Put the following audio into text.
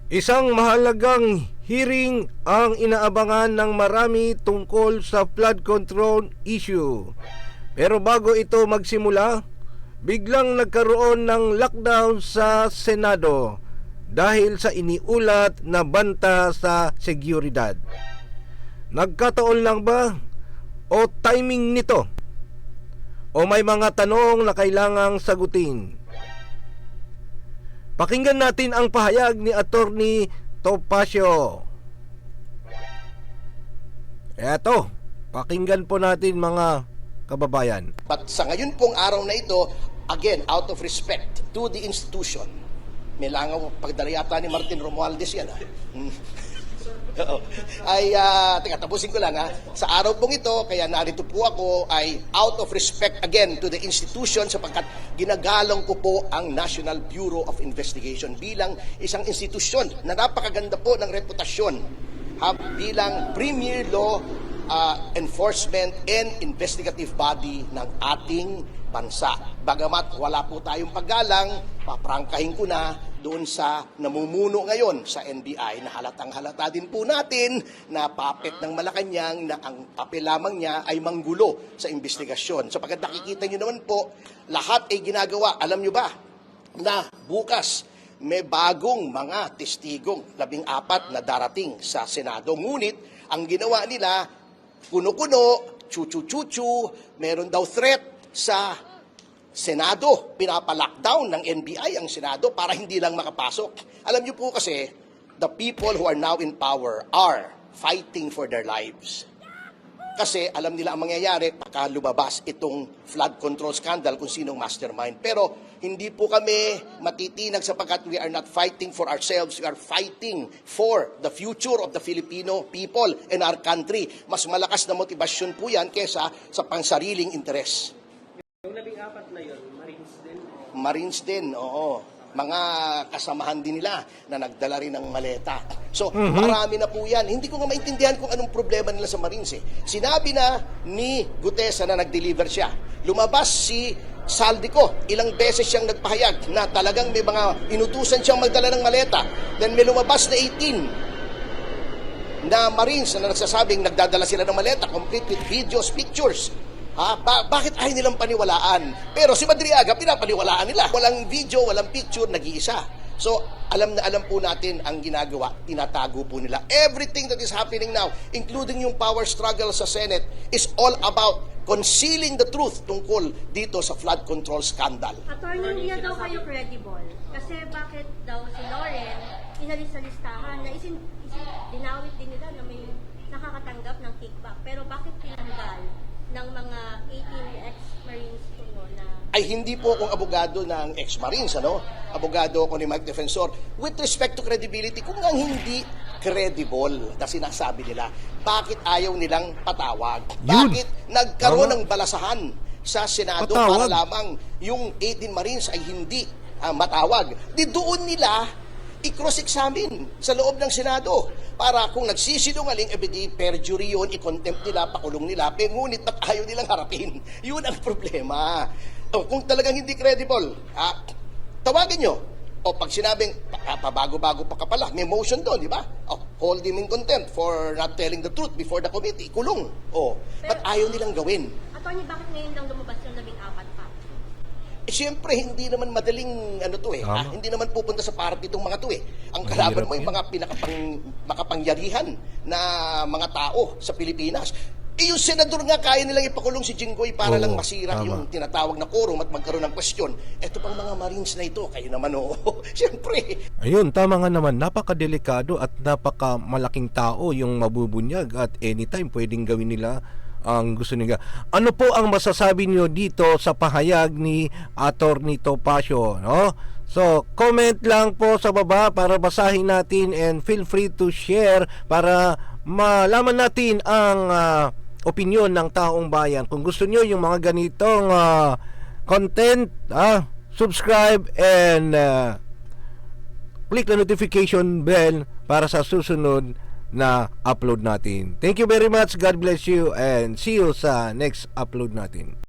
Isang mahalagang hearing ang inaabangan ng marami tungkol sa flood control issue. Pero bago ito magsimula, biglang nagkaroon ng lockdown sa Senado dahil sa iniulat na banta sa seguridad. Nagkataon lang ba o timing nito? O may mga tanong na kailangang sagutin? Pakinggan natin ang pahayag ni Attorney Topacio. Eto, pakinggan po natin mga kababayan. But sa ngayon pong araw na ito, again, out of respect to the institution, may langaw pagdala yata ni Martin Romualdez yan. Teka, tapusin ko lang Sa araw pong ito, kaya narito po ako ay out of respect again to the institution sapagkat ginagalang ko po ang National Bureau of Investigation bilang isang institusyon na napakaganda po ng reputasyon bilang premier law enforcement and investigative body ng ating bansa. Bagamat wala po tayong paggalang, paprangkahin ko na doon sa namumuno ngayon sa NBI na halatang-halata din po natin na puppet ng Malacanang na ang papel lamang niya ay manggulo sa investigasyon. Sapagkat nakikita niyo naman po, lahat ay ginagawa. Alam niyo ba na bukas may bagong mga testigong 14 na darating sa Senado. Ngunit ang ginawa nila, kuno-kuno, chuchu-chuchu, meron daw threat sa Senado. Pinapalockdown ng NBI ang Senado para hindi lang makapasok. Alam niyo po kasi, the people who are now in power are fighting for their lives. Kasi alam nila ang mangyayari pagka lumabas itong flood control scandal kung sinong mastermind. Pero hindi po kami matitinag sapagkat we are not fighting for ourselves. We are fighting for the future of the Filipino people and our country. Mas malakas na motibasyon po yan kesa sa pansariling interes. Yung 14 na yun, Marines din? Marines din, oo. Mga kasamahan din nila na nagdala rin ng maleta. So, marami na po yan. Hindi ko nga maintindihan kung anong problema nila sa Marines Sinabi na ni Gutesa na nag-deliver siya. Lumabas si Saldico, ilang beses siyang nagpahayag na talagang may mga inutusan siyang magdala ng maleta. Then may lumabas na 18 na Marines na nagsasabing nagdadala sila ng maleta, complete with videos, pictures. Bakit ayaw nilang paniwalaan? Pero si Madriaga, pinapaniwalaan nila. Walang video, walang picture, nag-iisa. So, alam na alam po natin ang ginagawa, tinatago po nila. Everything that is happening now, including yung power struggle sa Senate, is all about concealing the truth tungkol dito sa flood control scandal. Attorney, hindi daw kayo credible. Kasi bakit daw si Lauren inalis sa listahan na dinawit din nila na may nakakatanggap ng kickback. Pero bakit tinanggal ng mga 18 ex-Marines po na... Ay hindi po akong abogado ng ex-Marines, Abogado ako ni Mike Defensor. With respect to credibility, kung nga hindi credible na sinasabi nila, bakit ayaw nilang patawag? Bakit nagkaroon ng balasahan sa Senado para lamang yung 18 Marines ay hindi matawag? Di doon nila i-cross-examine sa loob ng Senado para kung nagsisinungaling, ebedi perjury yun, i-contempt nila, pakulong nila, ngunit ba't ayaw nilang harapin? Yun ang problema. Kung talagang hindi credible, tawagin nyo. O pag sinabing, pabago-bago pa ka pala, may motion doon, di ba? Hold him in contempt for not telling the truth before the committee, kulong. Ba't ayaw nilang gawin? Attorney, bakit ngayon lang lumabas yung 14 pa? Siyempre, hindi naman madaling hindi naman pupunta sa party itong mga to Ang kalaban mo yung mga makapangyarihan na mga tao sa Pilipinas. Yung senador nga, kaya nilang ipakulong si Jinggoy para lang masira yung tinatawag na quorum at magkaroon ng question. Eto pang mga Marines na ito, kayo naman siyempre. Ayun, tama nga naman, napakadelikado at napakamalaking tao yung mabubunyag at anytime pwedeng gawin nila ang gusto nila. Ano po ang masasabi niyo dito sa pahayag ni Attorney Topacio, So, comment lang po sa baba para basahin natin and feel free to share para malaman natin ang opinion ng taong bayan. Kung gusto niyo yung mga ganitong content, subscribe and click the notification bell para sa susunod na upload natin. Thank you very much. God bless you and see you sa next upload natin.